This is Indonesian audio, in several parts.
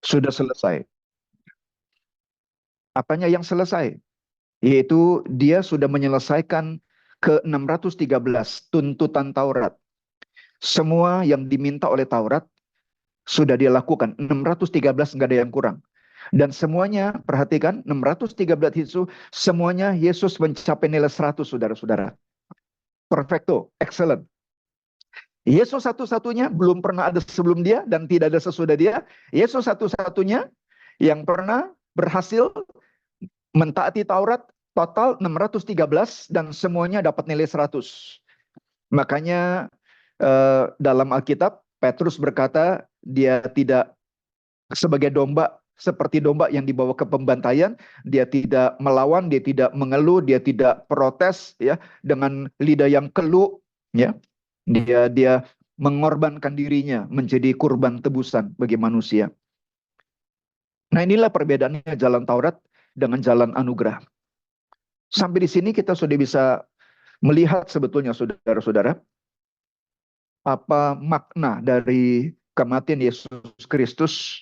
Sudah selesai. Apanya yang selesai? Yaitu dia sudah menyelesaikan ke-613 tuntutan Taurat. Semua yang diminta oleh Taurat sudah dia lakukan. 613 nggak ada yang kurang. Dan semuanya, perhatikan, 613 itu semuanya Yesus mencapai nilai 100, saudara-saudara. Perfecto, excellent. Yesus satu-satunya, belum pernah ada sebelum dia dan tidak ada sesudah dia. Yesus satu-satunya yang pernah berhasil mentaati Taurat, total 613 dan semuanya dapat nilai 100. Makanya dalam Alkitab Petrus berkata dia tidak sebagai domba, seperti domba yang dibawa ke pembantaian, dia tidak melawan, dia tidak mengeluh, dia tidak protes ya dengan lidah yang keluh ya. Dia mengorbankan dirinya menjadi kurban tebusan bagi manusia. Nah, inilah perbedaannya jalan Taurat dengan jalan anugerah. Sampai di sini kita sudah bisa melihat sebetulnya saudara-saudara apa makna dari kematian Yesus Kristus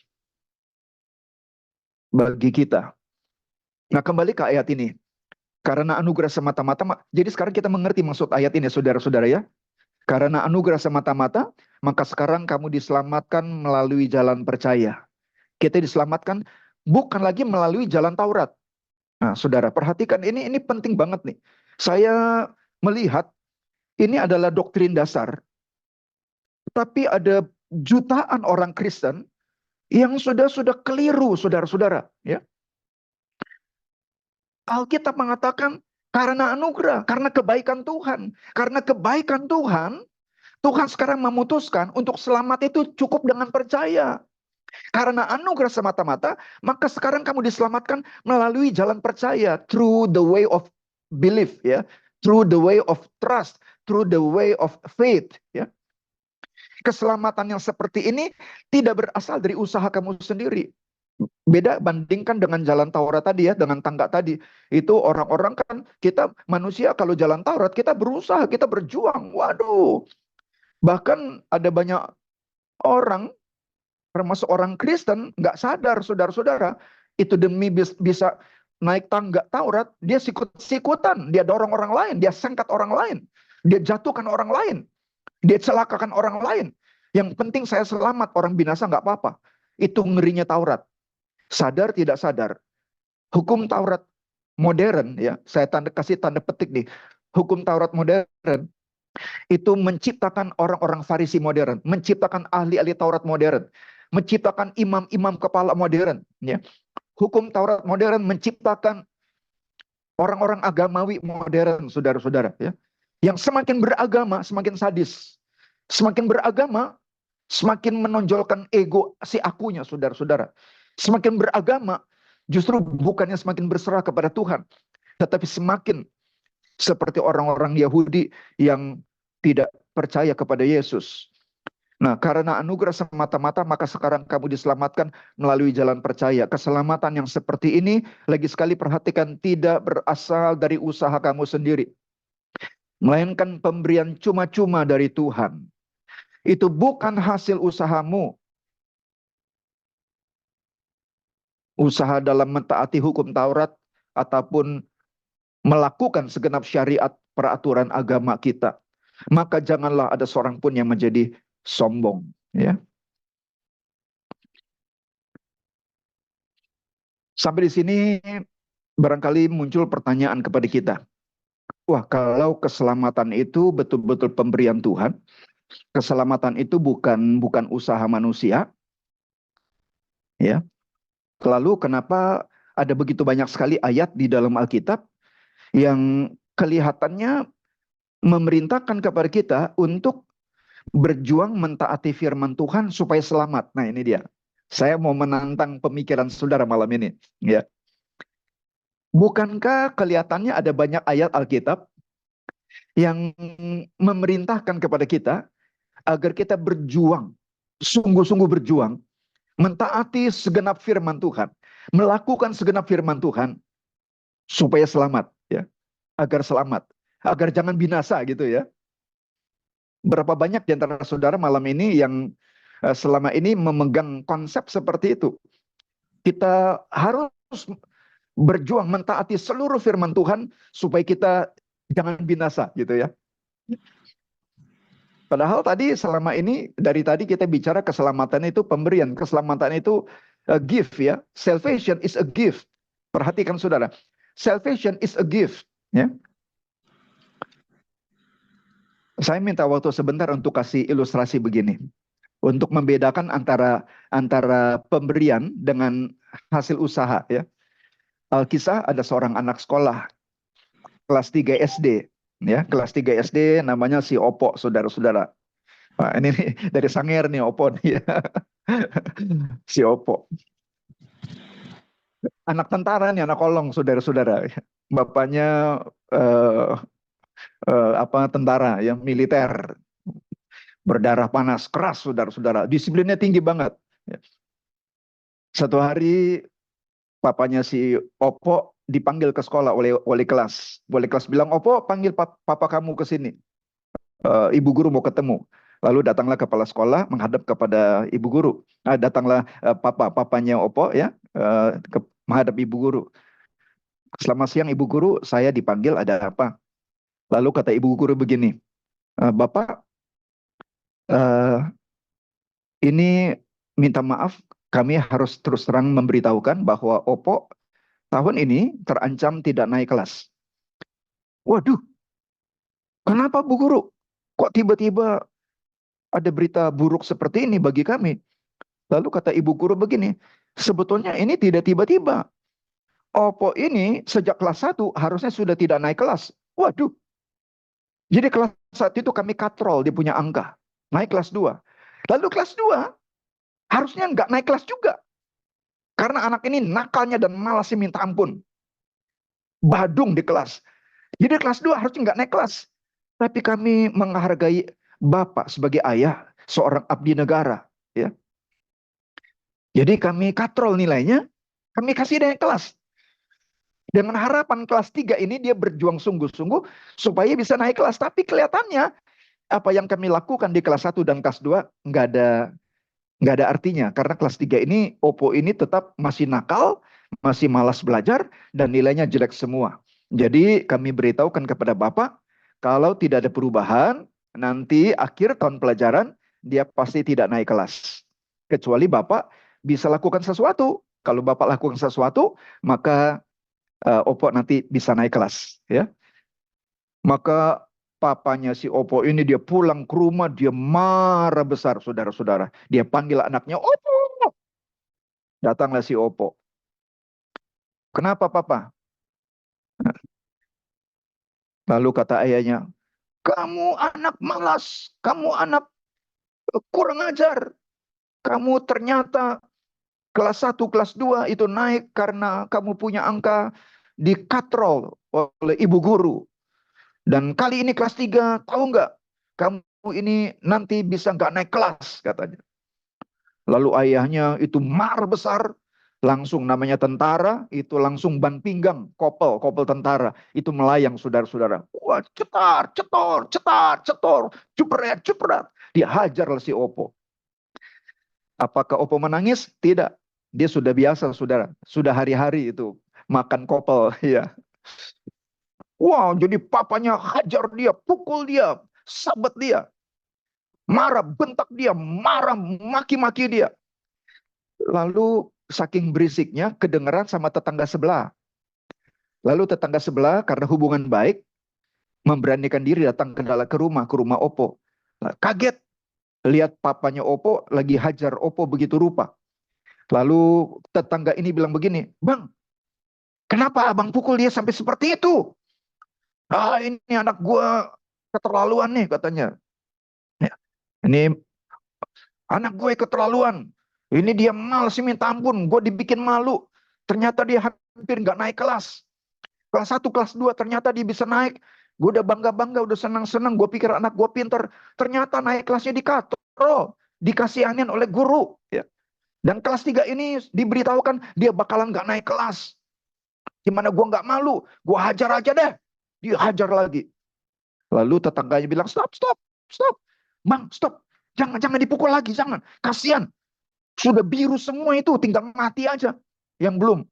bagi kita. Nah, kembali ke ayat ini. Karena anugerah semata-mata, jadi sekarang kita mengerti maksud ayat ini saudara-saudara ya. Karena anugerah semata-mata, maka sekarang kamu diselamatkan melalui jalan percaya. Kita diselamatkan bukan lagi melalui jalan Taurat. Nah, saudara, perhatikan ini penting banget nih. Saya melihat ini adalah doktrin dasar, tapi ada jutaan orang Kristen yang sudah keliru, saudara-saudara. Ya, Alkitab mengatakan karena anugerah, karena kebaikan Tuhan, karena kebaikan Tuhan, Tuhan sekarang memutuskan untuk selamat itu cukup dengan percaya. Karena anugerah semata-mata, maka sekarang kamu diselamatkan melalui jalan percaya, through the way of belief, ya, through the way of trust, through the way of faith, ya. Keselamatan yang seperti ini tidak berasal dari usaha kamu sendiri. Beda bandingkan dengan jalan Taurat tadi ya, dengan tangga tadi. Itu orang-orang kan, kita manusia kalau jalan Taurat, kita berusaha, kita berjuang. Waduh, bahkan ada banyak orang, termasuk orang Kristen, nggak sadar, saudara-saudara, itu demi bisa naik tangga Taurat, dia sikut-sikutan, dia dorong orang lain, dia sengkat orang lain, dia jatuhkan orang lain, dia celakakan orang lain. Yang penting saya selamat, orang binasa nggak apa-apa. Itu ngerinya Taurat. Sadar tidak sadar, hukum Taurat modern, ya, saya kasih tanda petik nih, hukum Taurat modern itu menciptakan orang-orang Farisi modern, menciptakan ahli-ahli Taurat modern, menciptakan imam-imam kepala modern. Ya. Hukum Taurat modern menciptakan orang-orang agamawi modern, saudara-saudara. Ya. Yang semakin beragama, semakin sadis. Semakin beragama, semakin menonjolkan ego si akunya, saudara-saudara. Semakin beragama, justru bukannya semakin berserah kepada Tuhan, tetapi semakin seperti orang-orang Yahudi yang tidak percaya kepada Yesus. Nah, karena anugerah semata-mata, maka sekarang kamu diselamatkan melalui jalan percaya. Keselamatan yang seperti ini, lagi sekali perhatikan, tidak berasal dari usaha kamu sendiri, melainkan pemberian cuma-cuma dari Tuhan. Itu bukan hasil usahamu. Usaha dalam mentaati hukum Taurat ataupun melakukan segenap syariat peraturan agama kita. Maka janganlah ada seorang pun yang menjadi sombong. Ya. Sampai di sini barangkali muncul pertanyaan kepada kita. Wah, kalau keselamatan itu betul-betul pemberian Tuhan, keselamatan itu bukan usaha manusia, ya. Lalu kenapa ada begitu banyak sekali ayat di dalam Alkitab yang kelihatannya memerintahkan kepada kita untuk berjuang mentaati firman Tuhan supaya selamat. Nah, ini dia. Saya mau menantang pemikiran saudara malam ini, ya. Bukankah kelihatannya ada banyak ayat Alkitab yang memerintahkan kepada kita agar kita berjuang, sungguh-sungguh berjuang, mentaati segenap firman Tuhan, melakukan segenap firman Tuhan supaya selamat, ya, agar selamat, agar jangan binasa gitu ya. Berapa banyak di antara saudara malam ini yang selama ini memegang konsep seperti itu? Kita harus berjuang mentaati seluruh firman Tuhan supaya kita jangan binasa gitu ya. Padahal tadi selama ini dari tadi kita bicara keselamatan itu pemberian, keselamatan itu a gift ya. Salvation is a gift. Perhatikan saudara, salvation is a gift ya. Saya minta waktu sebentar untuk kasih ilustrasi begini. Untuk membedakan antara pemberian dengan hasil usaha ya. Alkisah ada seorang anak sekolah kelas 3 SD ya, kelas 3 SD namanya si Opo, saudara-saudara. Nah, ini nih, dari Sanger nih Opo nih ya. Si Opo. Anak tentara nih, anak kolong saudara-saudara. Bapaknya eh, tentara ya, militer. Berdarah panas, keras saudara-saudara. Disiplinnya tinggi banget. Satu hari papanya si Opo dipanggil ke sekolah oleh wali kelas. Wali kelas bilang, "Opo, panggil papa kamu ke sini. Ibu guru mau ketemu." Lalu datanglah kepala sekolah menghadap kepada ibu guru. Datanglah papanya Opo ya, menghadap ibu guru. "Selamat siang ibu guru, saya dipanggil ada apa?" Lalu kata ibu guru begini, "Bapak, eh, ini minta maaf, kami harus terus terang memberitahukan bahwa Opo tahun ini terancam tidak naik kelas." Waduh, kenapa Bu Guru? Kok tiba-tiba ada berita buruk seperti ini bagi kami? Lalu kata ibu guru begini, sebetulnya ini tidak tiba-tiba. Opo ini sejak kelas 1 harusnya sudah tidak naik kelas. Waduh, jadi kelas 1 itu kami katrol, dia punya angka. Naik kelas 2. Lalu kelas 2 harusnya nggak naik kelas juga. Karena anak ini nakalnya dan malasnya minta ampun. Badung di kelas. Jadi kelas 2 harusnya nggak naik kelas. Tapi kami menghargai Bapak sebagai ayah, seorang abdi negara. Ya. Jadi kami katrol nilainya, kami kasih naik kelas. Dengan harapan kelas 3 ini dia berjuang sungguh-sungguh supaya bisa naik kelas. Tapi kelihatannya apa yang kami lakukan di kelas 1 dan kelas 2 nggak ada artinya. Karena kelas 3 ini, Oppo ini tetap masih nakal, masih malas belajar, dan nilainya jelek semua. Jadi kami beritahukan kepada Bapak, kalau tidak ada perubahan, nanti akhir tahun pelajaran, dia pasti tidak naik kelas. Kecuali Bapak bisa lakukan sesuatu. Kalau Bapak lakukan sesuatu, maka Oppo nanti bisa naik kelas. Ya. Maka papanya si Oppo ini dia pulang ke rumah, dia marah besar saudara-saudara. Dia panggil anaknya, "Oppo." Datanglah si Oppo. "Kenapa papa?" Lalu kata ayahnya, "Kamu anak malas, kamu anak kurang ajar. Kamu ternyata kelas 1, kelas 2 itu naik karena kamu punya angka dikatrol oleh ibu guru. Dan kali ini kelas 3, tahu nggak? Kamu ini nanti bisa nggak naik kelas," katanya. Lalu ayahnya itu marah besar, langsung namanya tentara, itu langsung ban pinggang, kopel tentara, itu melayang saudara-saudara. Wah, cetar, cetor, cetar, cetor, jepret, jepret. Dia hajarlah si Oppo. Apakah Oppo menangis? Tidak. Dia sudah biasa, saudara. Sudah hari-hari itu makan kopel, ya. Wah, jadi papanya hajar dia, pukul dia, sabet dia, marah, bentak dia, marah, maki-maki dia. Lalu saking berisiknya kedengeran sama tetangga sebelah. Lalu tetangga sebelah karena hubungan baik memberanikan diri datang ke rumah Oppo. Kaget lihat papanya Oppo lagi hajar Oppo begitu rupa. Lalu tetangga ini bilang begini, "Bang, kenapa abang pukul dia sampai seperti itu?" "Ah, ini anak gua keterlaluan nih," katanya. "Ya, ini anak gue keterlaluan. Ini dia malas minta ampun. Gue dibikin malu. Ternyata dia hampir nggak naik kelas. Kelas 1, kelas 2 ternyata dia bisa naik. Gue udah bangga-bangga, udah senang-senang. Gue pikir anak gue pinter. Ternyata naik kelasnya di katro. Dikasihanin oleh guru. Ya. Dan kelas 3 ini diberitahukan dia bakalan nggak naik kelas. Gimana gue nggak malu. Gue hajar aja deh. Dia hajar lagi. Lalu tetangganya bilang, "Stop, stop, stop. Bang, stop. Jangan dipukul lagi, jangan. Kasihan. Sudah biru semua itu, tinggal mati aja." yang belum.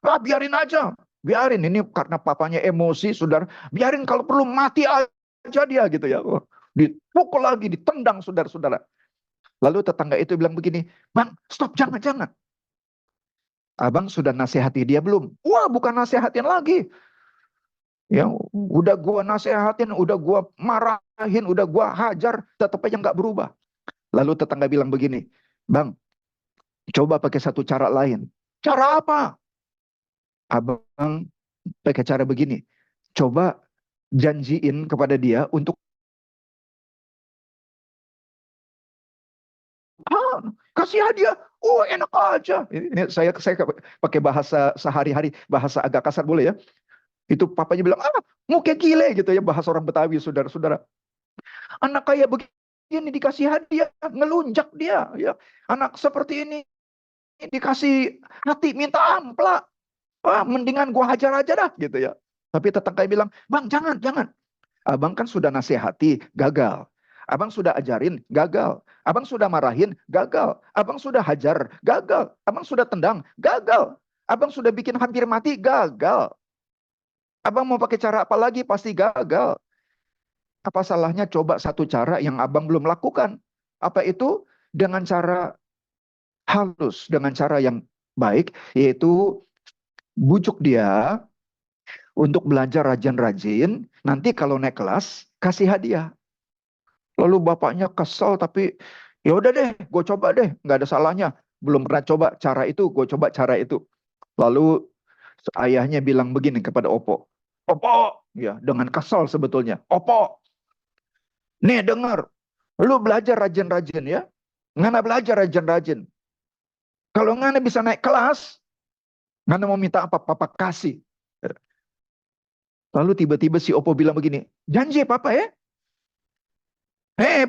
Ah, biarin aja. Biarin, ini karena papanya emosi, saudara. Biarin, kalau perlu mati aja dia gitu ya. Oh, dipukul lagi, ditendang saudara-saudara. Lalu tetangga itu bilang begini, "Bang, stop, jangan. Abang sudah nasihati dia belum?" Wah, bukan nasihatin lagi. Ya, udah gua nasihatin, udah gua marahin, udah gua hajar, tetap aja nggak berubah. Lalu tetangga bilang begini, "Bang, coba pakai satu cara lain." "Cara apa?" "Abang pakai cara begini. Coba janjiin kepada dia untuk kasih hadiah." "Oh, enak aja." Ini saya pakai bahasa sehari-hari, bahasa agak kasar boleh ya. Itu papanya bilang, "Ah, mau kayak gile," gitu ya, bahasa orang Betawi, saudara-saudara. Anak kayak begini dikasih hadiah, ngelunjak dia, ya. Anak seperti ini dikasih hati, minta ampla. Wah, mendingan gua hajar aja dah, gitu ya. Tapi tetangga bilang, "Bang, jangan. Abang kan sudah nasihati, gagal. Abang sudah ajarin, gagal. Abang sudah marahin, gagal. Abang sudah hajar, gagal. Abang sudah tendang, gagal. Abang sudah bikin hampir mati, gagal. Abang mau pakai cara apa lagi, pasti gagal. Apa salahnya coba satu cara yang abang belum lakukan?" Apa itu? Dengan cara halus, dengan cara yang baik, yaitu bujuk dia untuk belajar rajin-rajin. Nanti kalau naik kelas, kasih hadiah. Lalu bapaknya kesel, tapi ya udah deh, gue coba deh, nggak ada salahnya. Belum pernah coba cara itu, gue coba cara itu. Lalu ayahnya bilang begini kepada Opo, "Opo," ya dengan kesal sebetulnya, "Opo, nih dengar, lu belajar rajin-rajin ya, ngana belajar rajin-rajin. Kalau ngana bisa naik kelas, ngana mau minta apa, papa kasih." Lalu tiba-tiba si Opo bilang begini, "Janji papa ya?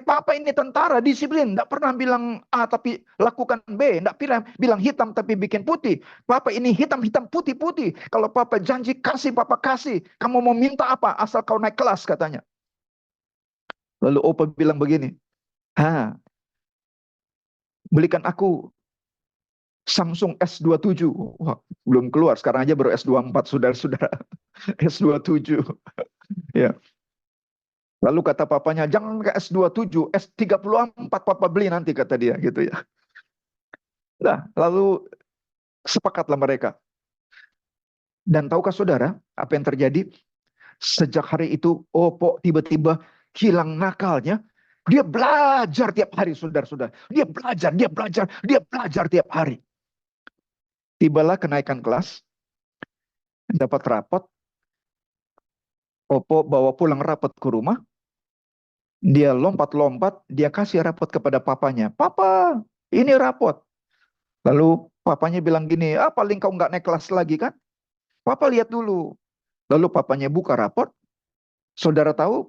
Papa ini tentara, disiplin. Nggak pernah bilang A tapi lakukan B. Nggak pernah bilang hitam tapi bikin putih. Papa ini hitam-hitam, putih-putih. Kalau papa janji kasih, papa kasih. Kamu mau minta apa? Asal kau naik kelas," katanya. Lalu Opa bilang begini, "Belikan aku Samsung S27. Wah, belum keluar. Sekarang aja baru S24, saudara-saudara. S27. Ya. Lalu kata papanya, "Jangan ke S27, S34 papa beli nanti," kata dia gitu ya. Nah, lalu sepakatlah mereka. Dan tahukah saudara apa yang terjadi? Sejak hari itu Opo tiba-tiba hilang nakalnya. Dia belajar tiap hari, saudara-saudara. Dia belajar tiap hari. Tibalah kenaikan kelas, dapat rapot. Opo bawa pulang rapot ke rumah. Dia lompat-lompat, dia kasih rapot kepada papanya. "Papa, ini rapot." Lalu papanya bilang gini, paling kau nggak naik kelas lagi kan? Papa lihat dulu." Lalu papanya buka rapot. Saudara tahu,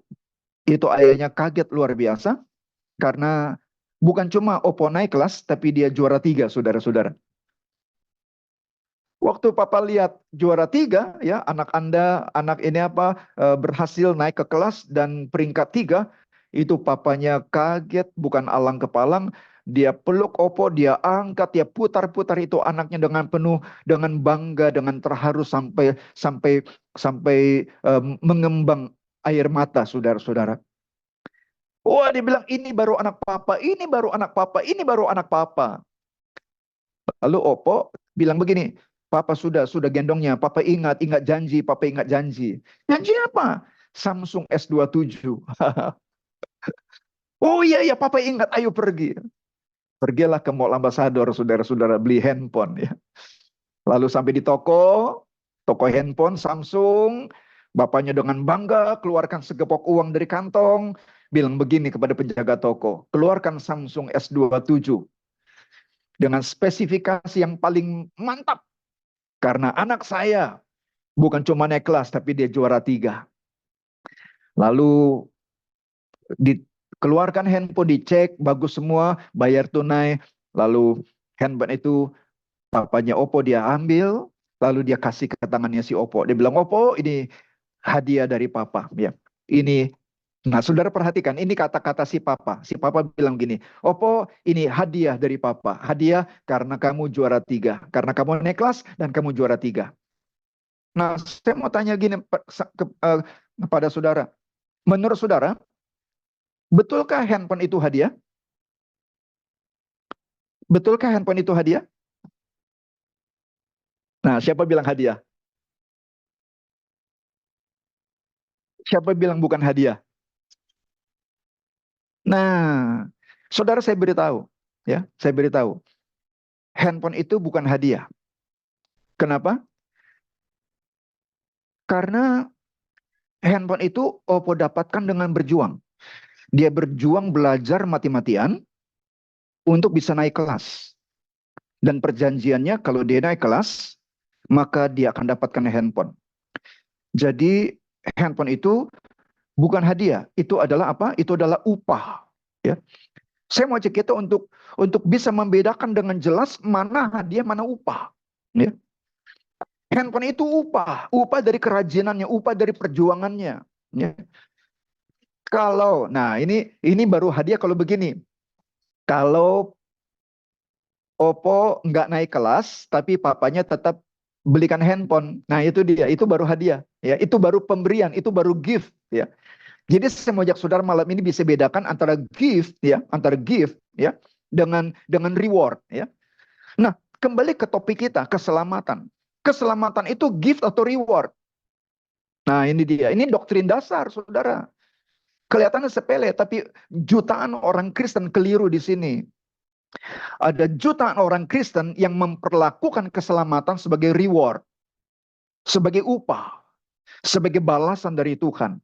itu ayahnya kaget luar biasa. Karena bukan cuma Oppo naik kelas, tapi dia juara 3, saudara-saudara. Waktu papa lihat juara 3, ya, anak Anda, anak ini berhasil naik ke kelas dan peringkat 3, itu papanya kaget, bukan alang kepalang. Dia peluk Oppo, dia angkat, dia putar-putar itu anaknya dengan penuh, dengan bangga, dengan terharu sampai mengembang air mata, saudara-saudara. Wah, dia bilang, "Ini baru anak papa, ini baru anak papa, ini baru anak papa." Lalu Oppo bilang begini, "Papa sudah gendongnya, papa ingat janji, papa ingat janji." "Janji apa?" "Samsung S27." "Oh iya, iya, papa ingat, ayo pergi." Pergilah ke Mall Ambassador, saudara-saudara, beli handphone ya. Lalu sampai di toko handphone Samsung, bapaknya dengan bangga keluarkan segepok uang dari kantong, bilang begini kepada penjaga toko, "Keluarkan Samsung S27 dengan spesifikasi yang paling mantap. Karena anak saya bukan cuma naik kelas, tapi dia juara 3. Lalu dikeluarkan handphone, dicek, bagus semua, bayar tunai. Lalu handphone itu papanya Oppo dia ambil, lalu dia kasih ke tangannya si Oppo. Dia bilang, "Oppo, ini hadiah dari papa. Ya, ini Nah, saudara perhatikan, ini kata-kata si papa. Si papa bilang gini, Opo, ini hadiah dari papa. Hadiah karena kamu juara 3. Karena kamu naik kelas dan kamu juara 3. Nah, saya mau tanya gini kepada saudara. Menurut saudara, betulkah handphone itu hadiah? Betulkah handphone itu hadiah? Nah, siapa bilang hadiah? Siapa bilang bukan hadiah? Nah, saudara saya beritahu, ya, saya beritahu, handphone itu bukan hadiah. Kenapa? Karena handphone itu Oppo dapatkan dengan berjuang. Dia berjuang belajar mati-matian untuk bisa naik kelas. Dan perjanjiannya kalau dia naik kelas, maka dia akan dapatkan handphone. Jadi handphone itu bukan hadiah, itu adalah apa? Itu adalah upah. Ya, saya mau cek kita untuk bisa membedakan dengan jelas mana hadiah, mana upah. Ya. Handphone itu upah, upah dari kerajinannya, upah dari perjuangannya. Ya. Nah ini baru hadiah kalau begini. Kalau Oppo nggak naik kelas, tapi papanya tetap belikan handphone. Nah itu dia, itu baru hadiah. Ya, itu baru pemberian, itu baru gift. Ya. Jadi saya mau ajak saudara malam ini bisa bedakan antara gift, ya, antara gift, ya, dengan reward. Ya. Nah, kembali ke topik kita, keselamatan. Keselamatan itu gift atau reward? Nah, ini dia. Ini doktrin dasar, saudara. Kelihatannya sepele, tapi jutaan orang Kristen keliru di sini. Ada jutaan orang Kristen yang memperlakukan keselamatan sebagai reward, sebagai upah, sebagai balasan dari Tuhan.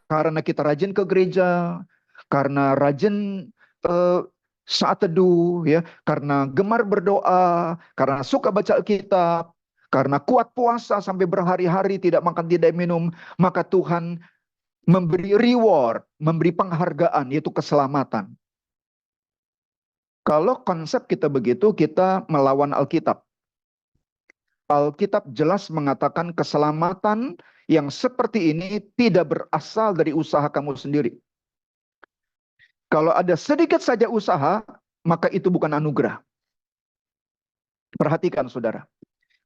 Karena kita rajin ke gereja, karena rajin eh, saat teduh, ya, karena gemar berdoa, karena suka baca Alkitab, karena kuat puasa sampai berhari-hari tidak makan tidak minum, maka Tuhan memberi reward, memberi penghargaan, yaitu keselamatan. Kalau konsep kita begitu, kita melawan Alkitab. Alkitab jelas mengatakan keselamatan yang seperti ini tidak berasal dari usaha kamu sendiri. Kalau ada sedikit saja usaha, maka itu bukan anugerah. Perhatikan saudara.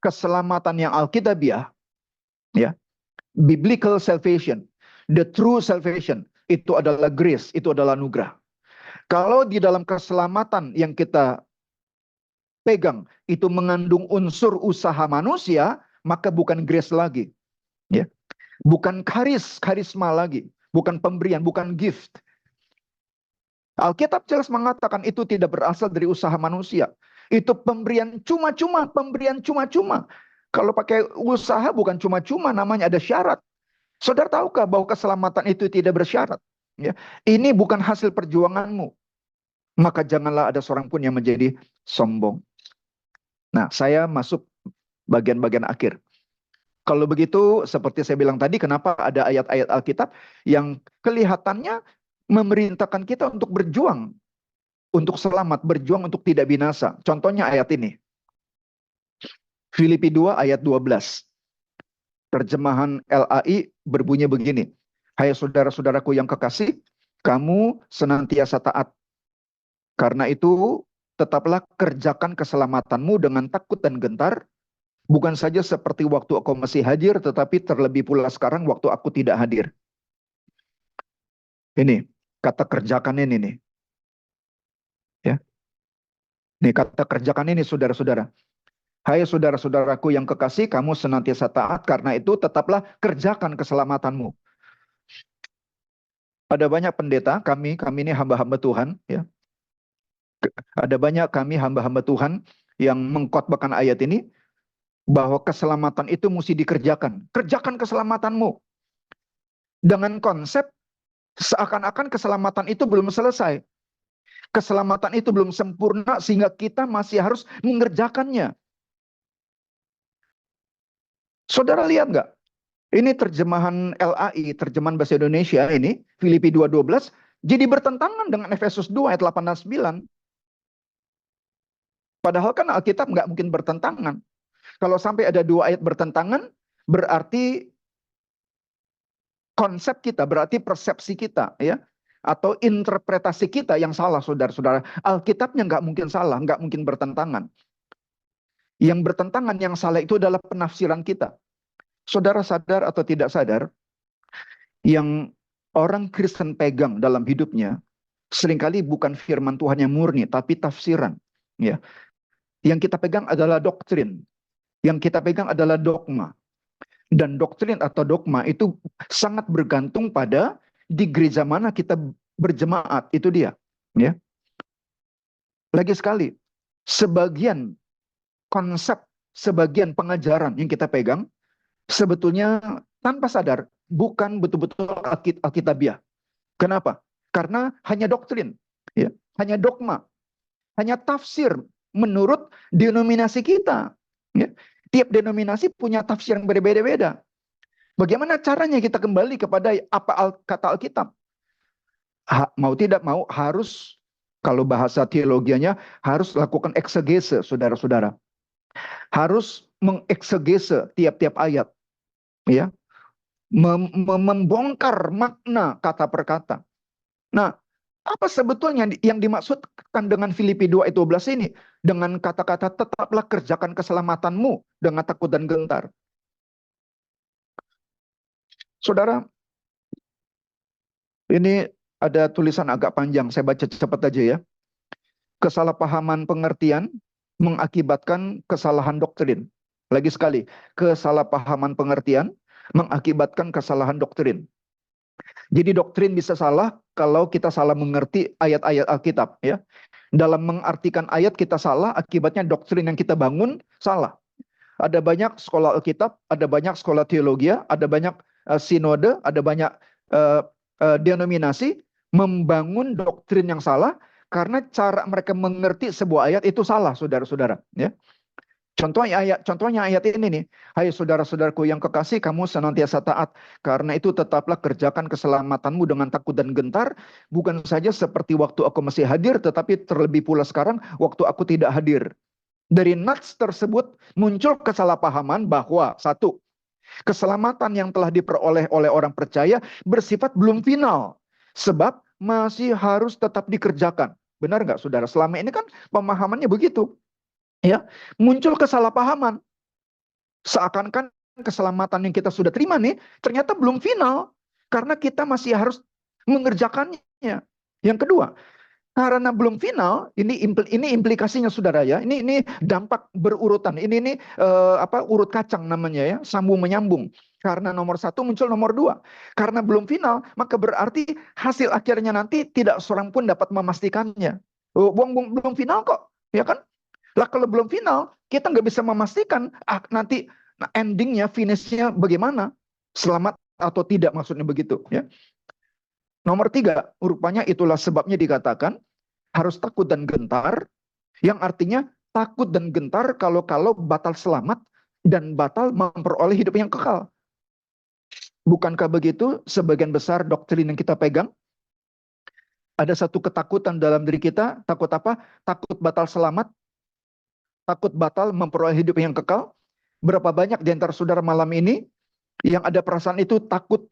Keselamatan yang Alkitabiah, ya, biblical salvation, the true salvation, itu adalah grace, itu adalah anugerah. Kalau di dalam keselamatan yang kita pegang itu mengandung unsur usaha manusia, maka bukan grace lagi, ya. Bukan karisma lagi, bukan pemberian, bukan gift. Alkitab jelas mengatakan itu tidak berasal dari usaha manusia. Itu pemberian cuma-cuma, pemberian cuma-cuma. Kalau pakai usaha bukan cuma-cuma, namanya ada syarat. Saudara tahukah bahwa keselamatan itu tidak bersyarat? Ya. Ini bukan hasil perjuanganmu. Maka janganlah ada seorang pun yang menjadi sombong. Nah, saya masuk bagian-bagian akhir. Kalau begitu, seperti saya bilang tadi, kenapa ada ayat-ayat Alkitab yang kelihatannya memerintahkan kita untuk berjuang, untuk selamat, berjuang untuk tidak binasa. Contohnya ayat ini. Filipi 2 ayat 12. Terjemahan LAI berbunyi begini. Hai saudara-saudaraku yang kekasih, kamu senantiasa taat. Karena itu, tetaplah kerjakan keselamatanmu dengan takut dan gentar, bukan saja seperti waktu aku masih hadir, tetapi terlebih pula sekarang waktu aku tidak hadir. Ini, kata kerjakan ini nih. Ya. Nih, kata kerjakan ini saudara-saudara. Hai saudara-saudaraku yang kekasih, kamu senantiasa taat, karena itu tetaplah kerjakan keselamatanmu. Ada banyak pendeta, kami ini hamba-hamba Tuhan, ya. Ada banyak kami hamba-hamba Tuhan yang mengkhotbahkan ayat ini, bahwa keselamatan itu mesti dikerjakan. Kerjakan keselamatanmu. Dengan konsep seakan-akan keselamatan itu belum selesai. Keselamatan itu belum sempurna sehingga kita masih harus mengerjakannya. Saudara lihat nggak? Ini terjemahan LAI, terjemahan bahasa Indonesia ini, Filipi 2:12, jadi bertentangan dengan Efesus 2 ayat 8 dan 9. Padahal kan Alkitab nggak mungkin bertentangan. Kalau sampai ada 2 ayat bertentangan, berarti konsep kita, berarti persepsi kita, ya, atau interpretasi kita yang salah, saudara-saudara. Alkitabnya nggak mungkin salah, nggak mungkin bertentangan. Yang bertentangan, yang salah itu adalah penafsiran kita. Saudara sadar atau tidak sadar, yang orang Kristen pegang dalam hidupnya seringkali bukan firman Tuhan yang murni, tapi tafsiran. Ya, yang kita pegang adalah doktrin, yang kita pegang adalah dogma. Dan doktrin atau dogma itu sangat bergantung pada di gereja mana kita berjemaat, itu dia. Ya. Lagi sekali, sebagian konsep, sebagian pengajaran yang kita pegang sebetulnya tanpa sadar bukan betul-betul alkitabiah. Kenapa? Karena hanya doktrin, ya, hanya dogma, hanya tafsir menurut denominasi kita. Ya. Tiap denominasi punya tafsir yang berbeda-beda. Bagaimana caranya kita kembali kepada apa kata Alkitab? Mau tidak mau harus, kalau bahasa teologianya, harus lakukan eksegese, saudara-saudara. Harus mengeksegese tiap-tiap ayat. Ya. Membongkar makna kata per kata. Nah, apa sebetulnya yang dimaksudkan dengan Filipi 2 ayat 12 ini? Dengan kata-kata tetaplah kerjakan keselamatanmu dengan takut dan gentar. Saudara, ini ada tulisan agak panjang, saya baca cepat aja ya. Kesalahpahaman pengertian mengakibatkan kesalahan doktrin. Lagi sekali, kesalahpahaman pengertian mengakibatkan kesalahan doktrin. Jadi doktrin bisa salah kalau kita salah mengerti ayat-ayat Alkitab, ya. Dalam mengartikan ayat kita salah, akibatnya doktrin yang kita bangun salah. Ada banyak sekolah Alkitab, ada banyak sekolah teologi, ada banyak sinode, ada banyak denominasi membangun doktrin yang salah karena cara mereka mengerti sebuah ayat itu salah, saudara-saudara, ya. Contohnya ayat ini nih. Hai saudara-saudaraku yang kekasih, kamu senantiasa taat. Karena itu tetaplah kerjakan keselamatanmu dengan takut dan gentar. Bukan saja seperti waktu aku masih hadir, tetapi terlebih pula sekarang waktu aku tidak hadir. Dari nats tersebut muncul kesalahpahaman bahwa satu, keselamatan yang telah diperoleh oleh orang percaya bersifat belum final. Sebab masih harus tetap dikerjakan. Benar nggak saudara? Selama ini kan pemahamannya begitu. Ya, muncul kesalahpahaman. Seakan-akan keselamatan yang kita sudah terima nih ternyata belum final karena kita masih harus mengerjakannya. Yang kedua, karena belum final, ini implikasinya saudara ya. Ini dampak berurutan. Ini urut kacang namanya ya, sambung menyambung. Karena nomor satu muncul nomor dua. Karena belum final, maka berarti hasil akhirnya nanti tidak seorang pun dapat memastikannya. Belum final kok, ya kan? Lah kalau belum final, kita nggak bisa memastikan nanti endingnya, finishnya bagaimana. Selamat atau tidak maksudnya begitu. Ya. Nomor tiga, rupanya itulah sebabnya dikatakan harus takut dan gentar. Yang artinya takut dan gentar kalau batal selamat dan batal memperoleh hidup yang kekal. Bukankah begitu sebagian besar doktrin yang kita pegang? Ada satu ketakutan dalam diri kita. Takut apa? Takut batal selamat. Takut batal memperoleh hidup yang kekal. Berapa banyak di antara saudara malam ini yang ada perasaan itu takut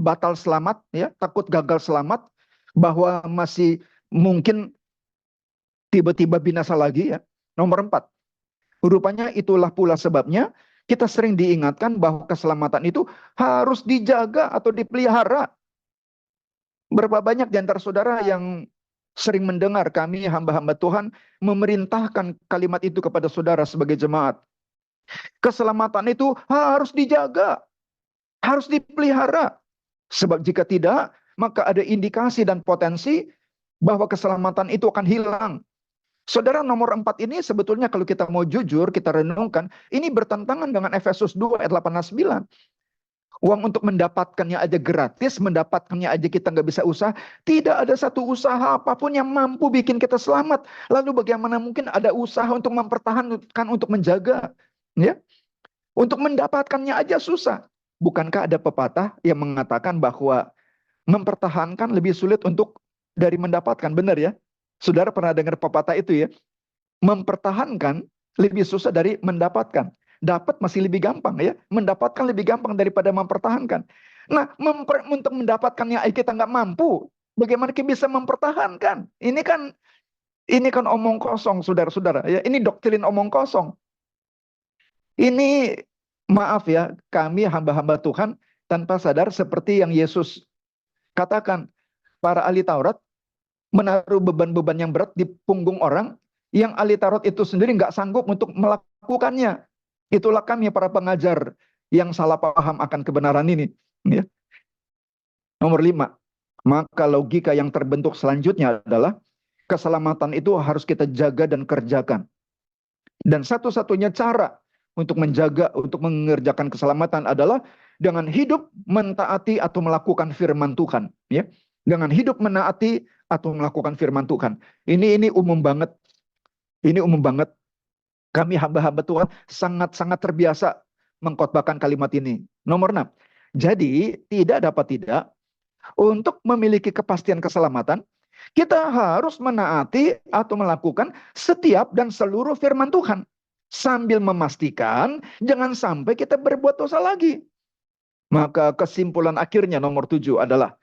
batal selamat, ya, takut gagal selamat, bahwa masih mungkin tiba-tiba binasa lagi, ya. Nomor 4, rupanya itulah pula sebabnya kita sering diingatkan bahwa keselamatan itu harus dijaga atau dipelihara. Berapa banyak di antara saudara yang sering mendengar kami hamba-hamba Tuhan memerintahkan kalimat itu kepada saudara sebagai jemaat. Keselamatan itu harus dijaga, harus dipelihara. Sebab jika tidak, maka ada indikasi dan potensi bahwa keselamatan itu akan hilang. Saudara, nomor 4 ini sebetulnya kalau kita mau jujur, kita renungkan, ini bertentangan dengan Efesus 2 ayat 8-9. Uang untuk mendapatkannya aja gratis, mendapatkannya aja kita nggak bisa usaha. Tidak ada satu usaha apapun yang mampu bikin kita selamat. Lalu bagaimana mungkin ada usaha untuk mempertahankan, untuk menjaga? Ya, untuk mendapatkannya aja susah. Bukankah ada pepatah yang mengatakan bahwa mempertahankan lebih sulit dari mendapatkan? Benar ya? Saudara pernah dengar pepatah itu ya? Mempertahankan lebih susah dari mendapatkan. Dapat masih lebih gampang ya. Mendapatkan lebih gampang daripada mempertahankan. Nah, untuk mendapatkannya kita nggak mampu. Bagaimana kita bisa mempertahankan? Ini kan omong kosong, saudara-saudara. Ya, ini doktrin omong kosong. Ini maaf ya, kami hamba-hamba Tuhan tanpa sadar seperti yang Yesus katakan. Para ahli Taurat menaruh beban-beban yang berat di punggung orang yang ahli Taurat itu sendiri nggak sanggup untuk melakukannya. Itulah kami para pengajar yang salah paham akan kebenaran ini. Ya. Nomor 5, maka logika yang terbentuk selanjutnya adalah keselamatan itu harus kita jaga dan kerjakan. Dan satu-satunya cara untuk menjaga, untuk mengerjakan keselamatan adalah dengan hidup mentaati atau melakukan firman Tuhan. Ya, dengan hidup menaati atau melakukan firman Tuhan. Ini umum banget. Ini umum banget. Kami hamba-hamba Tuhan sangat-sangat terbiasa mengkhotbahkan kalimat ini. Nomor 6. Jadi tidak dapat tidak, untuk memiliki kepastian keselamatan, kita harus menaati atau melakukan setiap dan seluruh firman Tuhan. Sambil memastikan jangan sampai kita berbuat dosa lagi. Maka kesimpulan akhirnya nomor 7 adalah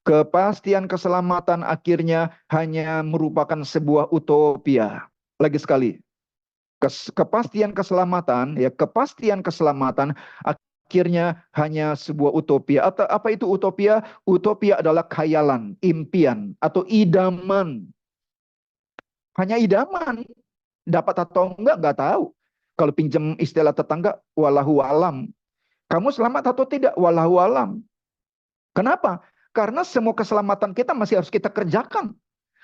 kepastian keselamatan akhirnya hanya merupakan sebuah utopia. Lagi sekali, kepastian keselamatan, ya kepastian keselamatan akhirnya hanya sebuah utopia. Atau apa itu utopia? Utopia adalah khayalan, impian, atau idaman. Hanya idaman. Dapat atau enggak tahu. Kalau pinjam istilah tetangga, walahu alam. Kamu selamat atau tidak? Walahu alam. Kenapa? Karena semua keselamatan kita masih harus kita kerjakan.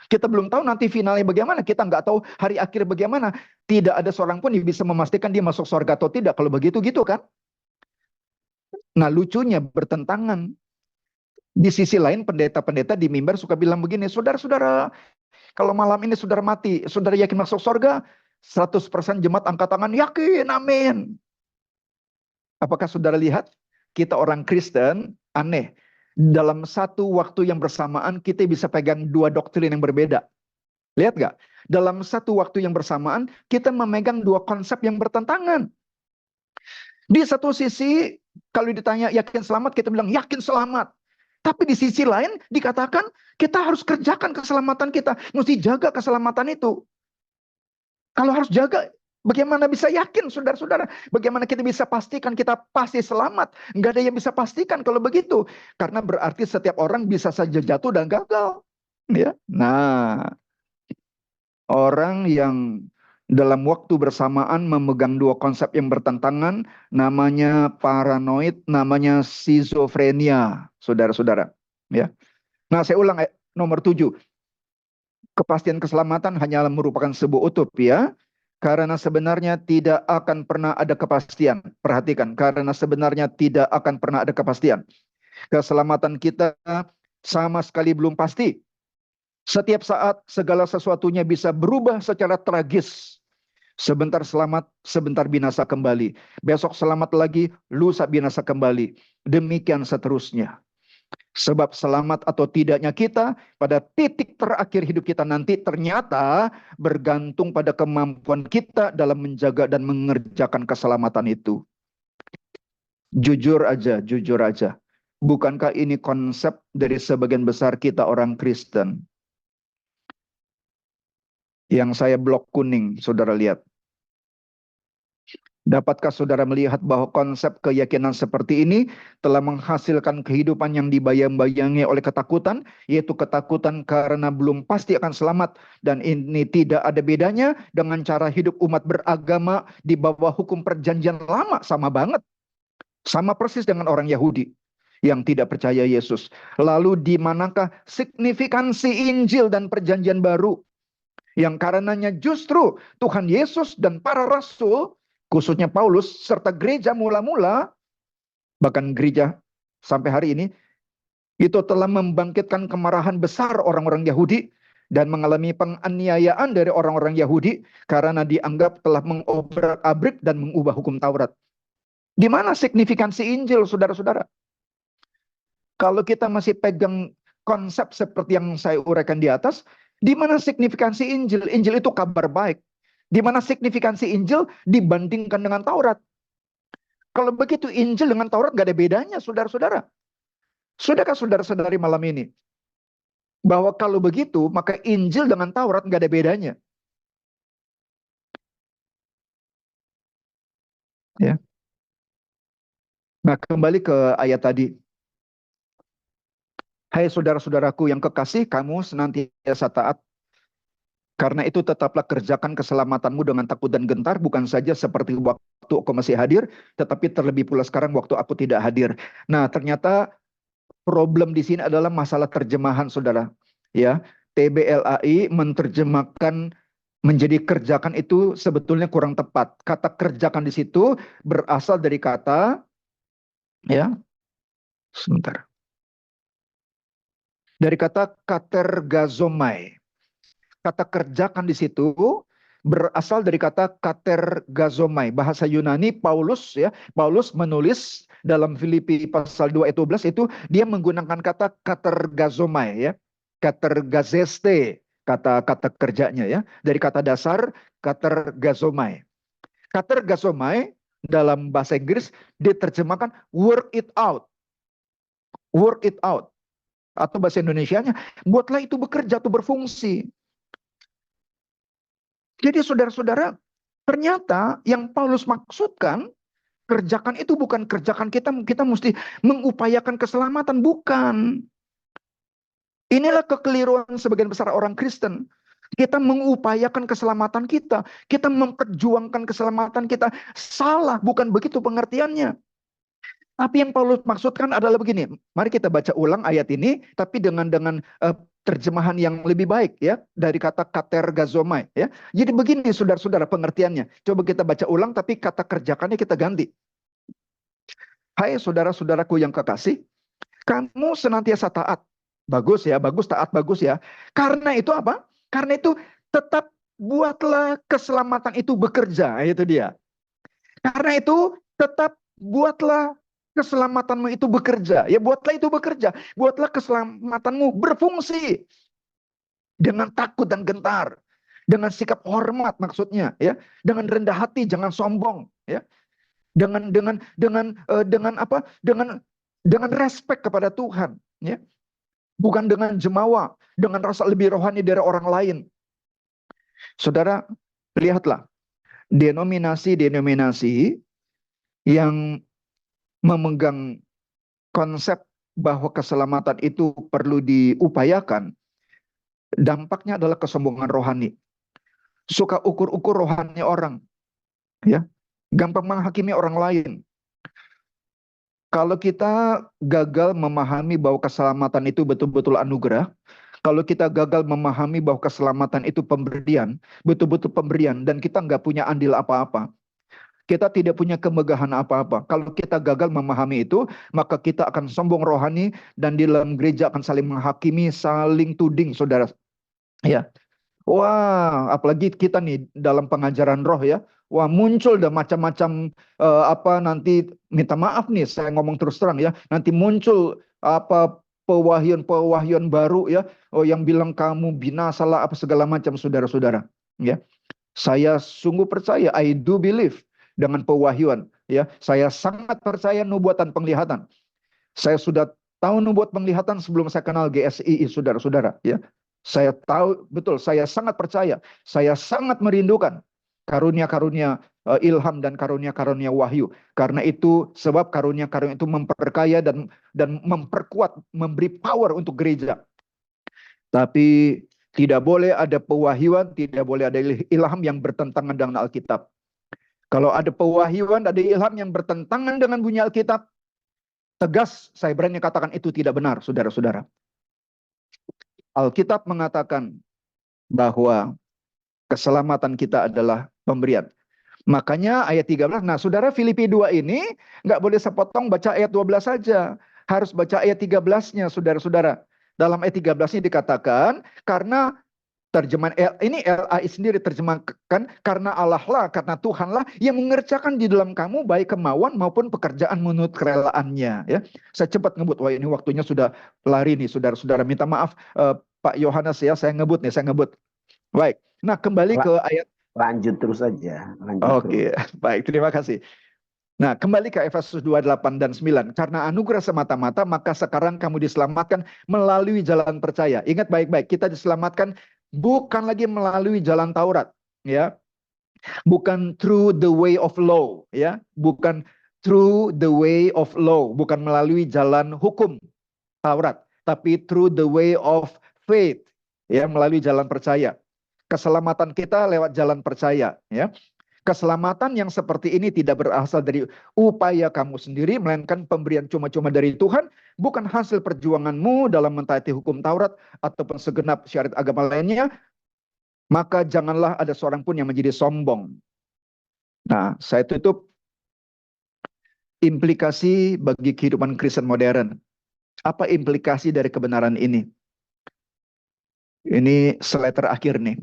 Kita belum tahu nanti finalnya bagaimana. Kita nggak tahu hari akhir bagaimana. Tidak ada seorang pun yang bisa memastikan dia masuk surga atau tidak. Kalau begitu gitu kan. Nah lucunya bertentangan. Di sisi lain pendeta-pendeta di mimbar suka bilang begini. Saudara-saudara, kalau malam ini saudara mati, saudara yakin masuk surga? 100% jemaat angkat tangan, yakin, amin. Apakah saudara lihat? Kita orang Kristen, aneh. Dalam satu waktu yang bersamaan, kita bisa pegang dua doktrin yang berbeda. Lihat gak? Dalam satu waktu yang bersamaan, kita memegang dua konsep yang bertentangan. Di satu sisi, kalau ditanya yakin selamat, kita bilang yakin selamat. Tapi di sisi lain, dikatakan kita harus kerjakan keselamatan kita. Mesti jaga keselamatan itu. Kalau harus jaga, bagaimana bisa yakin, saudara-saudara? Bagaimana kita bisa pastikan kita pasti selamat? Nggak ada yang bisa pastikan kalau begitu. Karena berarti setiap orang bisa saja jatuh dan gagal. Ya. Nah, orang yang dalam waktu bersamaan memegang dua konsep yang bertentangan, namanya paranoid, namanya skizofrenia, saudara-saudara. Ya. Nah, saya ulang nomor 7. Kepastian keselamatan hanya merupakan sebuah utopia, karena sebenarnya tidak akan pernah ada kepastian. Perhatikan, karena sebenarnya tidak akan pernah ada kepastian. Keselamatan kita sama sekali belum pasti. Setiap saat segala sesuatunya bisa berubah secara tragis. Sebentar selamat, sebentar binasa kembali. Besok selamat lagi, lusa binasa kembali. Demikian seterusnya. Sebab selamat atau tidaknya kita pada titik terakhir hidup kita nanti ternyata bergantung pada kemampuan kita dalam menjaga dan mengerjakan keselamatan itu. Jujur aja. Bukankah ini konsep dari sebagian besar kita orang Kristen? Yang saya blok kuning, saudara lihat. Dapatkah saudara melihat bahwa konsep keyakinan seperti ini telah menghasilkan kehidupan yang dibayang-bayangi oleh ketakutan, yaitu ketakutan karena belum pasti akan selamat. Dan ini tidak ada bedanya dengan cara hidup umat beragama di bawah hukum perjanjian lama, sama banget. Sama persis dengan orang Yahudi yang tidak percaya Yesus. Lalu di manakah signifikansi Injil dan perjanjian baru? Yang karenanya justru Tuhan Yesus dan para rasul, khususnya Paulus, serta gereja mula-mula, bahkan gereja sampai hari ini, itu telah membangkitkan kemarahan besar orang-orang Yahudi dan mengalami penganiayaan dari orang-orang Yahudi karena dianggap telah mengobrak-abrik dan mengubah hukum Taurat. Di mana signifikansi Injil, saudara-saudara? Kalau kita masih pegang konsep seperti yang saya uraikan di atas, di mana signifikansi Injil? Injil itu kabar baik. Di mana signifikansi Injil dibandingkan dengan Taurat? Kalau begitu Injil dengan Taurat gak ada bedanya, saudara-saudara. Sudahkah saudara-saudari malam ini bahwa kalau begitu maka Injil dengan Taurat nggak ada bedanya, ya? Nah, kembali ke ayat tadi. Hai saudara-saudaraku yang kekasih, kamu senantiasa taat. Karena itu tetaplah kerjakan keselamatanmu dengan takut dan gentar, bukan saja seperti waktu aku masih hadir, tetapi terlebih pula sekarang waktu aku tidak hadir. Nah, ternyata problem di sini adalah masalah terjemahan, saudara. Ya, TBLAI menerjemahkan menjadi kerjakan itu sebetulnya kurang tepat. Kata kerjakan di situ berasal dari kata, ya, sebentar. Dari kata katergazomai. Kata kerjakan di situ berasal dari kata katergazomai. Bahasa Yunani Paulus, ya, Paulus menulis dalam Filipi pasal 2 ayat 12 itu dia menggunakan kata katergazomai, ya. Katergazeste kata kerjanya, ya. Dari kata dasar katergazomai. Katergazomai dalam bahasa Inggris diterjemahkan work it out. Work it out. Atau bahasa Indonesianya, buatlah itu bekerja atau berfungsi. Jadi saudara-saudara, ternyata yang Paulus maksudkan, kerjakan itu bukan kerjakan kita mesti mengupayakan keselamatan, bukan. Inilah kekeliruan sebagian besar orang Kristen. Kita mengupayakan keselamatan kita memperjuangkan keselamatan kita. Salah, bukan begitu pengertiannya. Tapi yang Paulus maksudkan adalah begini. Mari kita baca ulang ayat ini, tapi dengan terjemahan yang lebih baik, ya, dari kata katergazomai, ya. Jadi begini saudara-saudara pengertiannya. Coba kita baca ulang, tapi kata kerjakannya kita ganti. Hai saudara-saudaraku yang kekasih, kamu senantiasa taat. Bagus ya, bagus, taat, bagus ya. Karena itu apa? Karena itu tetap buatlah keselamatan itu bekerja, itu dia. Karena itu tetap buatlah keselamatanmu itu bekerja. Ya, buatlah itu bekerja. Buatlah keselamatanmu berfungsi dengan takut dan gentar, dengan sikap hormat maksudnya, ya, dengan rendah hati, jangan sombong, ya, dengan apa? Dengan respek kepada Tuhan, ya, bukan dengan jemawa, dengan rasa lebih rohani dari orang lain. Saudara, lihatlah denominasi-denominasi yang memegang konsep bahwa keselamatan itu perlu diupayakan, dampaknya adalah kesombongan rohani. Suka ukur-ukur rohani orang, ya, gampang menghakimi orang lain. Kalau kita gagal memahami bahwa keselamatan itu betul-betul anugerah, kalau kita gagal memahami bahwa keselamatan itu pemberian, betul-betul pemberian, dan kita nggak punya andil apa-apa, kita tidak punya kemegahan apa-apa. Kalau kita gagal memahami itu, maka kita akan sombong rohani, dan di dalam gereja akan saling menghakimi, saling tuding, saudara. Ya, wah, apalagi kita nih dalam pengajaran roh, ya. Wah, muncul dah macam-macam apa nanti, minta maaf nih saya ngomong terus terang, ya. Nanti muncul apa pewahyuan-pewahyuan baru, ya. Oh, yang bilang kamu binasalah apa segala macam, saudara-saudara. Ya. Saya sungguh percaya, I do believe dengan pewahyuan, ya. Saya sangat percaya nubuatan penglihatan. Saya sudah tahu nubuat penglihatan sebelum saya kenal GSII, saudara-saudara, ya. Saya tahu betul, saya sangat percaya, saya sangat merindukan karunia-karunia ilham dan karunia-karunia wahyu. Karena itu sebab karunia-karunia itu memperkaya dan memperkuat, memberi power untuk gereja. Tapi tidak boleh ada pewahyuan, tidak boleh ada ilham yang bertentangan dengan Alkitab. Kalau ada pewahyuan, ada ilham yang bertentangan dengan bunyi Alkitab, tegas saya berani katakan itu tidak benar, saudara-saudara. Alkitab mengatakan bahwa keselamatan kita adalah pemberian. Makanya ayat 13, nah saudara, Filipi 2 ini nggak boleh sepotong baca ayat 12 saja. Harus baca ayat 13-nya, saudara-saudara. Dalam ayat 13-nya dikatakan, karena terjemahan ini LAI sendiri terjemahkan, karena Allah lah, karena Tuhan lah yang mengerjakan di dalam kamu baik kemauan maupun pekerjaan menurut kerelaannya, ya. Saya cepat ngebut, wah ini waktunya sudah lari nih, saudara-saudara. Minta maaf Pak Yohanes, ya, saya ngebut. Baik. Nah, kembali ke ayat. Lanjut terus aja. Oke, baik, terima kasih. Nah, kembali ke Efesus 2:8 dan 9. Karena anugerah semata-mata, maka sekarang kamu diselamatkan melalui jalan percaya. Ingat baik-baik, kita diselamatkan bukan lagi melalui jalan Taurat, ya. Bukan through the way of law, ya. Bukan through the way of law, bukan melalui jalan hukum Taurat, tapi through the way of faith, ya, melalui jalan percaya. Keselamatan kita lewat jalan percaya, ya. Keselamatan yang seperti ini tidak berasal dari upaya kamu sendiri, melainkan pemberian cuma-cuma dari Tuhan, bukan hasil perjuanganmu dalam mentaati hukum Taurat ataupun segenap syariat agama lainnya, maka janganlah ada seorang pun yang menjadi sombong. Nah, saya tutup implikasi bagi kehidupan Kristen modern. Apa implikasi dari kebenaran ini? Ini slide terakhir nih.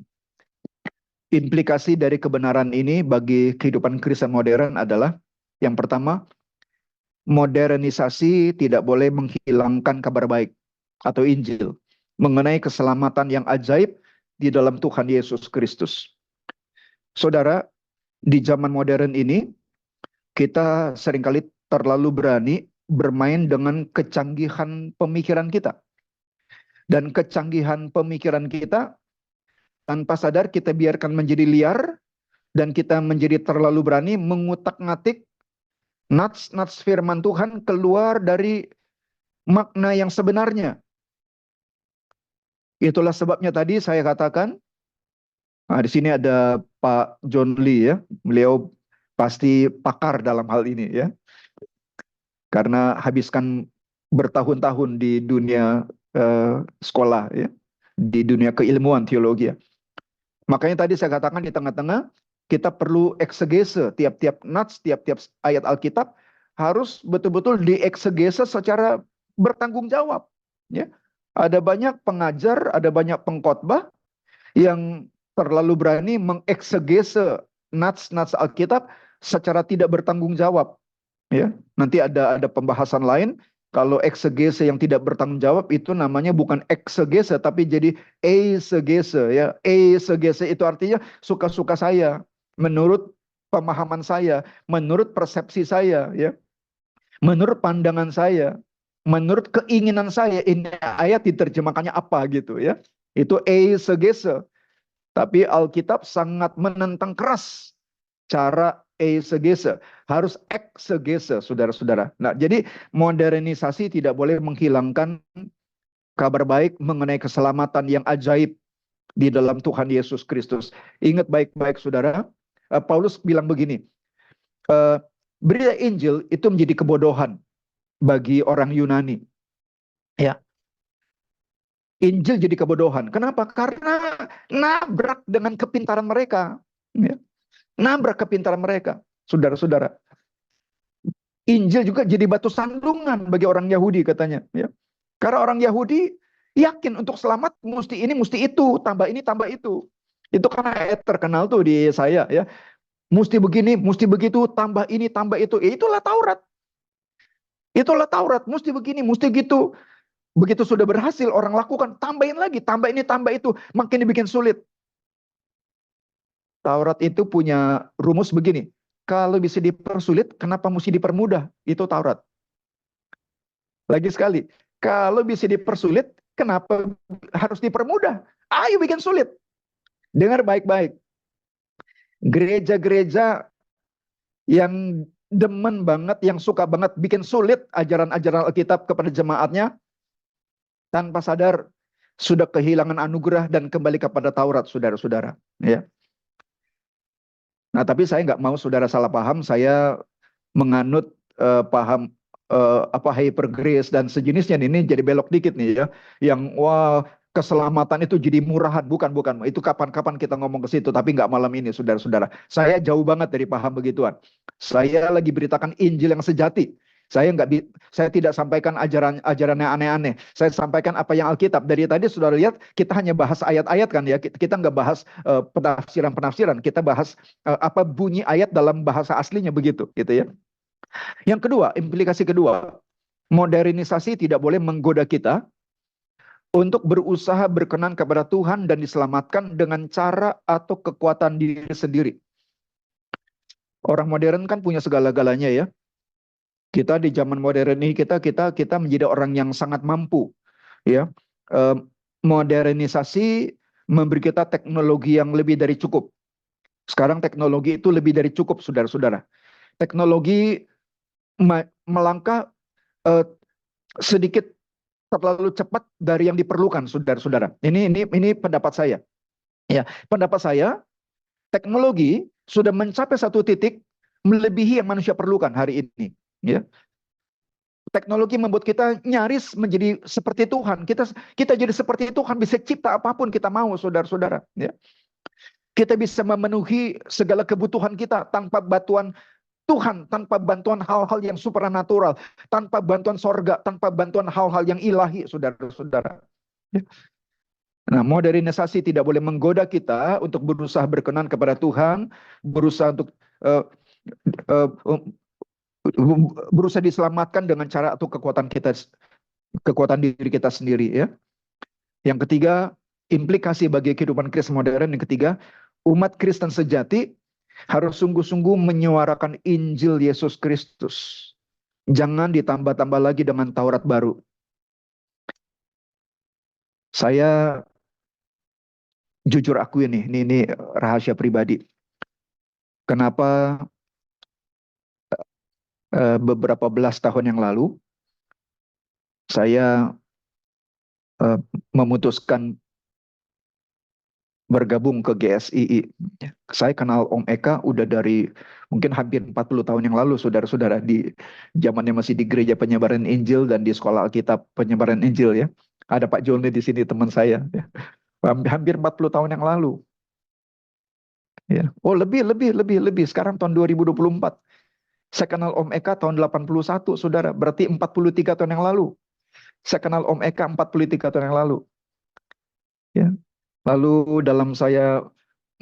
Implikasi dari kebenaran ini bagi kehidupan Kristen modern adalah yang pertama, modernisasi tidak boleh menghilangkan kabar baik atau Injil mengenai keselamatan yang ajaib di dalam Tuhan Yesus Kristus. Saudara, di zaman modern ini kita seringkali terlalu berani bermain dengan kecanggihan pemikiran kita. Dan kecanggihan pemikiran kita tanpa sadar kita biarkan menjadi liar dan kita menjadi terlalu berani mengutak-ngatik nats-nats firman Tuhan keluar dari makna yang sebenarnya. Itulah sebabnya tadi saya katakan, di sini ada Pak John Lee, ya. Beliau pasti pakar dalam hal ini, ya. Karena habiskan bertahun-tahun di dunia sekolah, ya, di dunia keilmuan teologi, ya. Makanya tadi saya katakan di tengah-tengah kita perlu eksegese tiap-tiap nats, tiap-tiap ayat Alkitab harus betul-betul dieksegese secara bertanggung jawab, ya. Ada banyak pengajar, ada banyak pengkhotbah yang terlalu berani mengeksegese nats-nats Alkitab secara tidak bertanggung jawab, ya. Nanti ada pembahasan lain. Kalau eksegese yang tidak bertanggung jawab itu namanya bukan eksegese tapi jadi eisegese, ya. Eisegese itu artinya suka-suka saya, menurut pemahaman saya, menurut persepsi saya, ya. Menurut pandangan saya, menurut keinginan saya, ini ayat diterjemahkannya apa gitu, ya. Itu eisegese. Tapi Alkitab sangat menentang keras cara eisegese, harus eksegese, saudara-saudara. Nah, jadi modernisasi tidak boleh menghilangkan kabar baik mengenai keselamatan yang ajaib di dalam Tuhan Yesus Kristus. Ingat baik-baik, saudara, Paulus bilang begini, berita Injil itu menjadi kebodohan bagi orang Yunani, ya. Injil jadi kebodohan. Kenapa? Karena nabrak dengan kepintaran mereka, ya. Nabrak kepintaran mereka, saudara-saudara. Injil juga jadi batu sandungan bagi orang Yahudi katanya, ya. Karena orang Yahudi yakin untuk selamat mesti ini, mesti itu, tambah ini, tambah itu. Itu karena ayat terkenal tuh di saya, ya. Mesti begini, mesti begitu, tambah ini, tambah itu. Ya, itulah Taurat. Itulah Taurat, mesti begini, mesti gitu. Begitu sudah berhasil orang lakukan, tambahin lagi, tambah ini, tambah itu, makin dibikin sulit. Taurat itu punya rumus begini, kalau bisa dipersulit, kenapa mesti dipermudah? Itu Taurat. Lagi sekali, kalau bisa dipersulit, kenapa harus dipermudah? Ayo bikin sulit. Dengar baik-baik. Gereja-gereja yang demen banget, yang suka banget bikin sulit ajaran-ajaran Alkitab kepada jemaatnya, tanpa sadar sudah kehilangan anugerah dan kembali kepada Taurat, saudara-saudara, ya. Nah, tapi saya nggak mau saudara salah paham, saya menganut paham hyper grace dan sejenisnya. Ini jadi belok dikit nih, ya. Yang wah, keselamatan itu jadi murahan. Bukan. Itu kapan-kapan kita ngomong ke situ, tapi nggak malam ini, saudara-saudara. Saya jauh banget dari paham begituan. Saya lagi beritakan Injil yang sejati. Saya tidak sampaikan ajaran yang aneh-aneh. Saya sampaikan apa yang Alkitab. Dari tadi sudah lihat kita hanya bahas ayat-ayat kan, ya. Kita nggak bahas penafsiran-penafsiran. Kita bahas apa bunyi ayat dalam bahasa aslinya begitu, gitu, ya. Yang kedua, implikasi kedua, modernisasi tidak boleh menggoda kita untuk berusaha berkenan kepada Tuhan dan diselamatkan dengan cara atau kekuatan diri sendiri. Orang modern kan punya segala-galanya ya. Kita di zaman modern ini kita menjadi orang yang sangat mampu ya. Eh, Modernisasi memberi kita teknologi yang lebih dari cukup. Sekarang teknologi itu lebih dari cukup, saudara-saudara. Teknologi melangkah eh, sedikit terlalu cepat dari yang diperlukan, saudara-saudara. Ini pendapat saya. Ya, pendapat saya, teknologi sudah mencapai satu titik melebihi yang manusia perlukan hari ini. Ya, teknologi membuat kita nyaris menjadi seperti Tuhan. Kita jadi seperti Tuhan, bisa cipta apapun kita mau, saudara-saudara. Ya, kita bisa memenuhi segala kebutuhan kita tanpa bantuan Tuhan, tanpa bantuan hal-hal yang supranatural, tanpa bantuan sorga, tanpa bantuan hal-hal yang ilahi, saudara-saudara. Ya. Nah, modernisasi tidak boleh menggoda kita untuk berusaha berkenan kepada Tuhan, berusaha untuk uh, uh, berusaha diselamatkan dengan cara atau kekuatan kita, kekuatan diri kita sendiri. Ya. Yang ketiga, implikasi bagi kehidupan Kristen modern. Yang ketiga, umat Kristen sejati harus sungguh-sungguh menyuarakan Injil Yesus Kristus. Jangan ditambah-tambah lagi dengan Taurat baru. Saya jujur akui ini rahasia pribadi. Kenapa beberapa belas tahun yang lalu saya memutuskan bergabung ke GSII. Saya kenal Om Eka udah dari mungkin hampir 40 tahun yang lalu, saudara-saudara, di zamannya masih di Gereja Penyebaran Injil dan di Sekolah Alkitab Penyebaran Injil ya. Ada Pak Jolne di sini, teman saya. Ya. Hampir 40 tahun yang lalu. Ya. Oh, lebih. Sekarang tahun 2024. Saya kenal Om Eka tahun 81, saudara. Berarti 43 tahun yang lalu. Saya kenal Om Eka 43 tahun yang lalu. Ya. Lalu dalam saya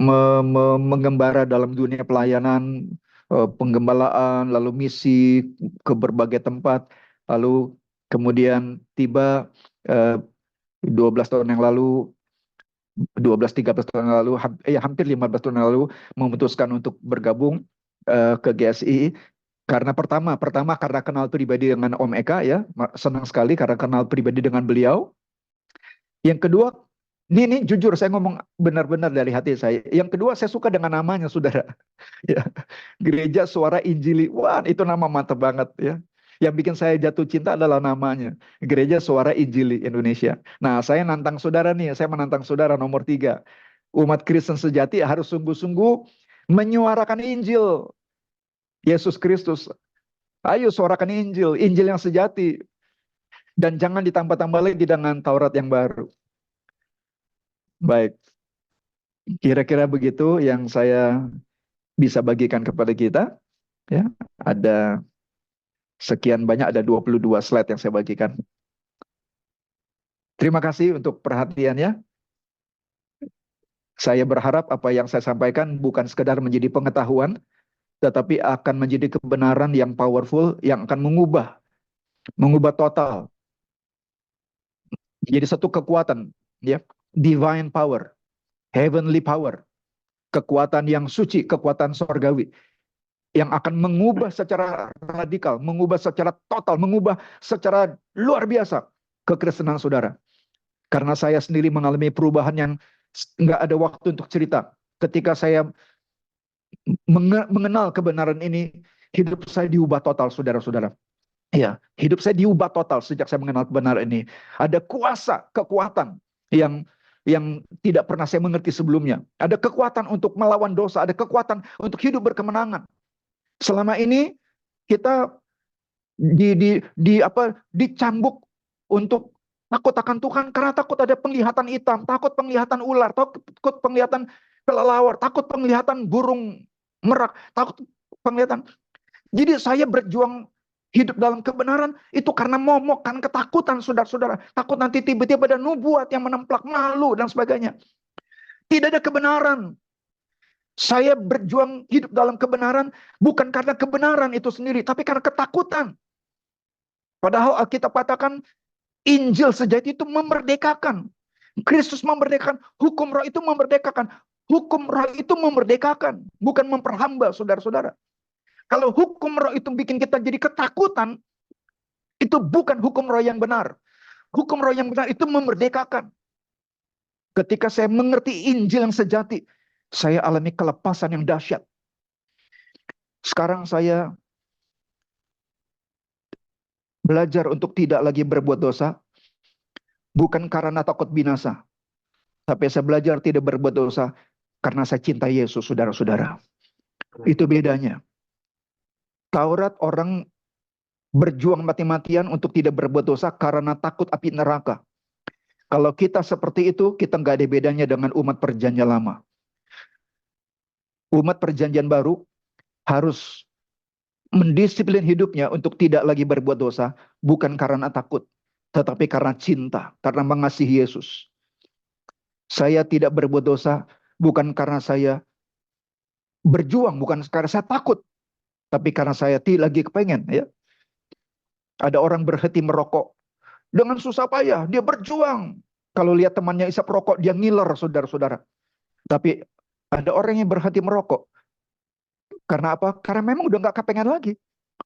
mengembara dalam dunia pelayanan, penggembalaan, lalu misi ke berbagai tempat, lalu kemudian tiba 12 tahun yang lalu, 12-13 tahun yang lalu, hampir 15 tahun yang lalu, memutuskan untuk bergabung ke GSI. Karena pertama karena kenal pribadi dengan Om Eka ya, senang sekali karena kenal pribadi dengan beliau. Yang kedua, ini jujur saya ngomong benar-benar dari hati saya. Yang kedua, saya suka dengan namanya, saudara. Ya, Gereja Suara Injili. Wah, itu nama mantap banget ya. Yang bikin saya jatuh cinta adalah namanya. Gereja Suara Injili Indonesia. Nah, saya nantang saudara nih. Saya menantang saudara nomor 3. Umat Kristen sejati harus sungguh-sungguh menyuarakan Injil Yesus Kristus. Ayo suarakan Injil. Injil yang sejati. Dan jangan ditambah-tambah lagi dengan Taurat yang baru. Baik. Kira-kira begitu yang saya bisa bagikan kepada kita. Ya, ada sekian banyak, ada 22 slide yang saya bagikan. Terima kasih untuk perhatiannya. Saya berharap apa yang saya sampaikan bukan sekedar menjadi pengetahuan, tetapi akan menjadi kebenaran yang powerful, yang akan mengubah total. Jadi satu kekuatan, ya, divine power, heavenly power, kekuatan yang suci, kekuatan sorgawi, yang akan mengubah secara radikal, mengubah secara total, mengubah secara luar biasa kekristenan saudara. Karena saya sendiri mengalami perubahan yang nggak ada waktu untuk cerita. Ketika saya mengenal kebenaran ini, hidup saya diubah total, saudara-saudara. Ya, hidup saya diubah total sejak saya mengenal kebenaran ini. Ada kuasa, kekuatan yang tidak pernah saya mengerti sebelumnya. Ada kekuatan untuk melawan dosa, ada kekuatan untuk hidup berkemenangan. Selama ini kita dicambuk untuk takut akan Tuhan karena takut ada penglihatan hitam, takut penglihatan ular, takut penglihatan kelelawar, takut penglihatan burung merak, takut penglihatan. Jadi saya berjuang hidup dalam kebenaran itu karena momok, kan ketakutan, saudara-saudara. Takut nanti tiba-tiba ada nubuat yang menemplak, malu dan sebagainya. Tidak ada kebenaran. Saya berjuang hidup dalam kebenaran bukan karena kebenaran itu sendiri, tapi karena ketakutan. Padahal Alkitab katakan Injil sejati itu memerdekakan. Kristus memerdekakan. Hukum roh itu memerdekakan. Hukum roh itu memerdekakan. Bukan memperhamba, saudara-saudara. Kalau hukum roh itu bikin kita jadi ketakutan, itu bukan hukum roh yang benar. Hukum roh yang benar itu memerdekakan. Ketika saya mengerti Injil yang sejati, saya alami kelepasan yang dahsyat. Sekarang saya belajar untuk tidak lagi berbuat dosa, bukan karena takut binasa. Tapi saya belajar tidak berbuat dosa karena saya cinta Yesus, saudara-saudara. Itu bedanya. Taurat orang berjuang mati-matian untuk tidak berbuat dosa karena takut api neraka. Kalau kita seperti itu, kita nggak ada bedanya dengan umat perjanjian lama. Umat perjanjian baru harus mendisiplin hidupnya untuk tidak lagi berbuat dosa, bukan karena takut, tetapi karena cinta, karena mengasihi Yesus. Saya tidak berbuat dosa, bukan karena saya berjuang, bukan karena saya takut, tapi karena saya tidak lagi kepengen. Ya. Ada orang berhenti merokok, dengan susah payah, dia berjuang. Kalau lihat temannya isap rokok, dia ngiler, saudara-saudara. Tapi ada orang yang berhenti merokok. Karena apa? Karena memang udah nggak kepengen lagi.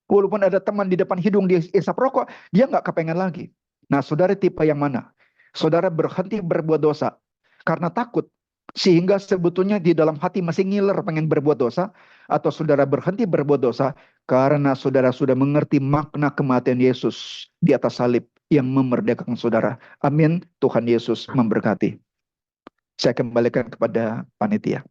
Walaupun ada teman di depan hidung dia isap rokok, dia nggak kepengen lagi. Nah, saudara tipe yang mana? Saudara berhenti berbuat dosa karena takut, sehingga sebetulnya di dalam hati masih ngiler pengen berbuat dosa, atau saudara berhenti berbuat dosa karena saudara sudah mengerti makna kematian Yesus di atas salib yang memerdekakan saudara. Amin. Tuhan Yesus memberkati. Saya kembalikan kepada panitia.